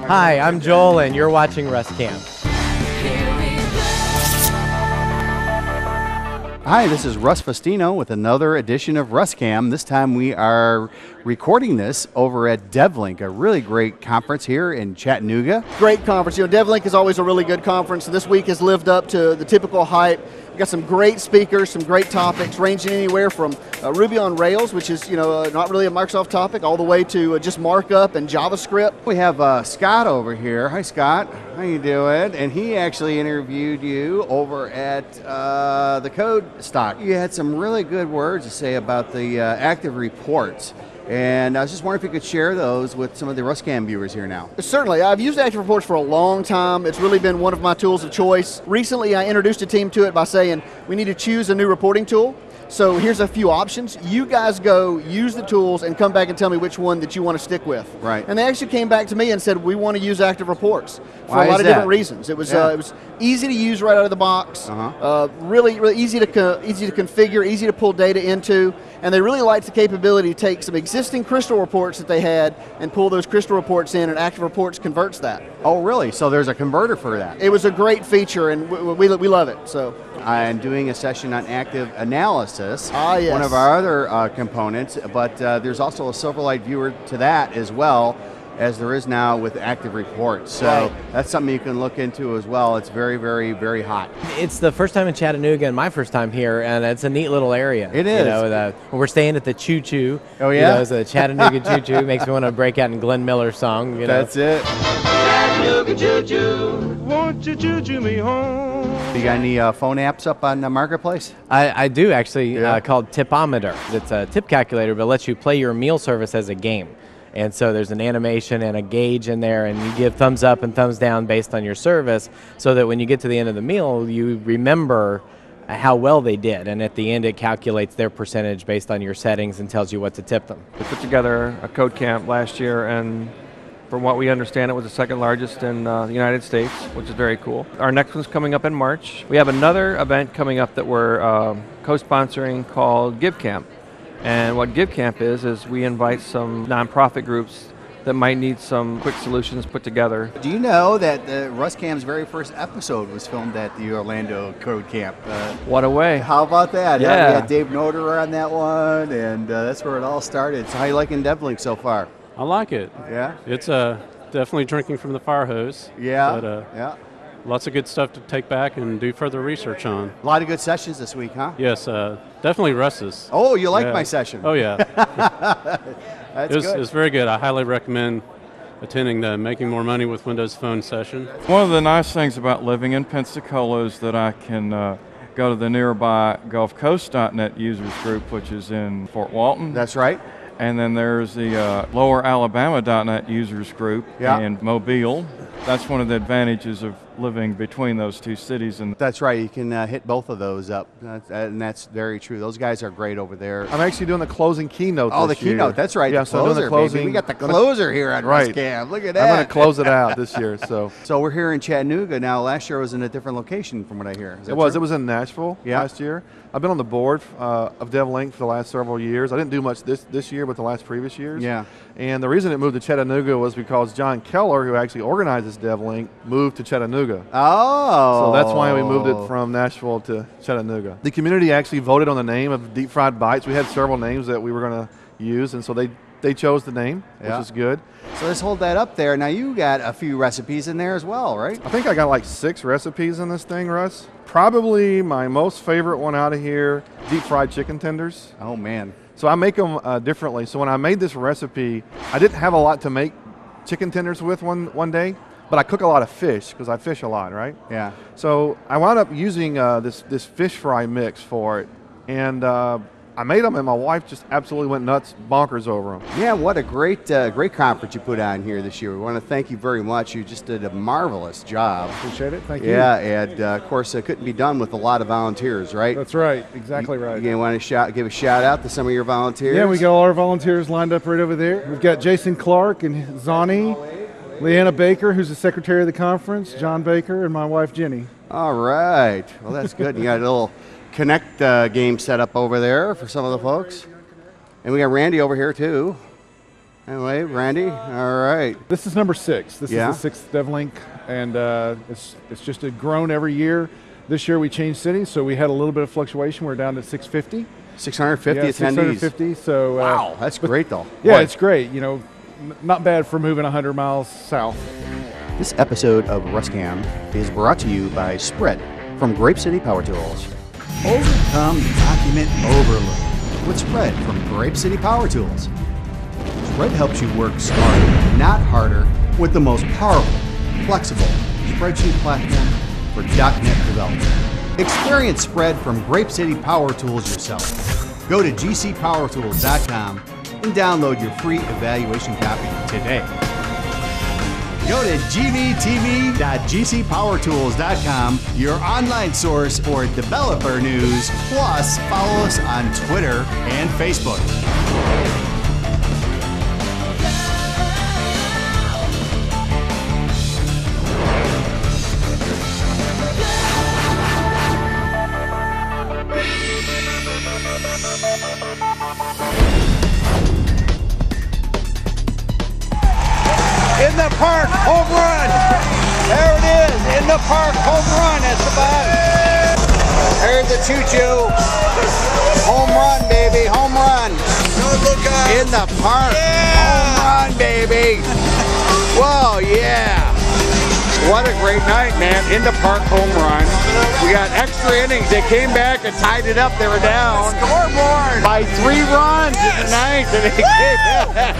Hi, I'm Joel, and you're watching Russ Camp. Hi, this is Russ Festino with another edition of Russ Cam. This time we are recording this over at Devlink, a really great conference here in Chattanooga. Great conference. You know, Devlink is always a really good conference. This week has lived up to the typical hype. We've got some great speakers, some great topics, ranging anywhere from Ruby on Rails, which is not really a Microsoft topic, all the way to just markup and JavaScript. We have Scott over here. Hi, Scott. How you doing? And he actually interviewed you over at the Code Stock. You had some really good words to say about the active reports. And I was just wondering if you could share those with some of the RussCam viewers here now. Certainly. I've used Active Reports for a long time. It's really been one of my tools of choice. Recently, I introduced a team to it by saying, we need to choose a new reporting tool. So here's a few options. You guys go use the tools and come back and tell me which one that you want to stick with. Right. And they actually came back to me and said, we want to use Active Reports for a lot of different reasons. It was easy to use right out of the box, really easy to configure, easy to pull data into, and they really liked the capability to take some existing Crystal reports that they had and pull those Crystal reports in, and Active Reports converts that. Oh, really? So there's a converter for that? It was a great feature, and we love it. So I'm doing a session on active analysis, yes. One of our other components, but there's also a Silverlight viewer to that as well, as there is now with active reports. So that's something you can look into as well. It's very, very, very hot. It's the first time in Chattanooga and my first time here, and it's a neat little area. It is. You know, we're staying at the Choo Choo. Oh, yeah? It's the Chattanooga Choo Choo. Makes me want to break out in Glenn Miller's song. That's it. Chattanooga Choo Choo, won't you choo choo me home? You got any phone apps up on the Marketplace? I do actually, called Tipometer. It's a tip calculator, but it lets you play your meal service as a game. And so there's an animation and a gauge in there, and you give thumbs up and thumbs down based on your service, so that when you get to the end of the meal, you remember how well they did. And at the end, it calculates their percentage based on your settings and tells you what to tip them. We put together a code camp last year, and from what we understand, it was the second largest in the United States, which is very cool. Our next one's coming up in March. We have another event coming up that we're co-sponsoring called GiveCamp. And what GiveCamp is we invite some nonprofit groups that might need some quick solutions put together. Do you know that RussCam's very first episode was filmed at the Orlando Code Camp? What a way. How about that? Yeah. We had Dave Noderer on that one, and that's where it all started. So how you liking Devlink so far? I like it. Yeah? It's definitely drinking from the fire hose. Yeah, But, yeah. Lots of good stuff to take back and do further research on. A lot of good sessions this week, huh? Yes, definitely Russ's. Oh, you liked my session. Oh, yeah. That's It good. was very good. I highly recommend attending the Making More Money with Windows Phone session. One of the nice things about living in Pensacola is that I can go to the nearby GulfCoast.net users group, which is in Fort Walton. That's right. And then there's the Lower Alabama.net users group in Mobile. That's one of the advantages of living between those two cities. And That's right. You can hit both of those up, and that's very true. Those guys are great over there. I'm actually doing the closing keynote. Oh, the this year. keynote. That's right. Yeah, the so I'm closer, doing the closing. baby. We got the closer here on RussCam. Look at that. I'm going to close it out this year. So we're here in Chattanooga now. Last year was in a different location, from what I hear. It was in Nashville last year. I've been on the board of Devlink for the last several years. I didn't do much this year, but the last previous years. Yeah. And the reason it moved to Chattanooga was because John Keller, who actually organizes Devlink, moved to Chattanooga. Oh. So that's why we moved it from Nashville to Chattanooga. The community actually voted on the name of Deep Fried Bites. We had several names that we were going to use, and so they chose the name, which is good. So let's hold that up there. Now you got a few recipes in there as well, right? I think I got like 6 recipes in this thing, Russ. Probably my most favorite one out of here, deep fried chicken tenders. Oh man. So I make them differently. So when I made this recipe, I didn't have a lot to make chicken tenders with one day, but I cook a lot of fish because I fish a lot, right? Yeah. So I wound up using this fish fry mix for it, and I made them, and my wife just absolutely went nuts, bonkers over them. Yeah, what a great conference you put on here this year. We want to thank you very much. You just did a marvelous job. Appreciate it. Thank you. Yeah, and of course, it couldn't be done with a lot of volunteers, right? That's right. Exactly right. You want to give a shout out to some of your volunteers? Yeah, we got all our volunteers lined up right over there. We've got Jason Clark and Zani, Leanna Baker, who's the secretary of the conference, John Baker, and my wife Jenny. All right. Well, that's good. You got a little Connect game set up over there for some of the folks. And we got Randy over here too. Anyway, Randy, all right. This is number 6. This is the 6th Devlink, and it's just grown every year. This year we changed cities, so we had a little bit of fluctuation. We're down to 650. 650 attendees. 650. So wow, that's great though. Yeah, it's great. You know, not bad for moving 100 miles south. This episode of Russcam is brought to you by Spread from GrapeCity PowerTools. Overcome document overload with Spread from GrapeCity PowerTools. Spread helps you work smarter, not harder, with the most powerful, flexible spreadsheet platform for .NET development. Experience Spread from GrapeCity PowerTools yourself. Go to gcpowertools.com and download your free evaluation copy today. Go to gvtv.gcpowertools.com, your online source for developer news. Plus, follow us on Twitter and Facebook. In the park, home run. There it is, in the park, home run. That's the bottom. There's the choo-choo. Home run, baby, home run. In the park, home run, baby. Whoa, yeah. What a great night, man. In the park, home run. We got extra innings. They came back and tied it up. They were down. Scoreboard. By 3 runs in the ninth. And they came back.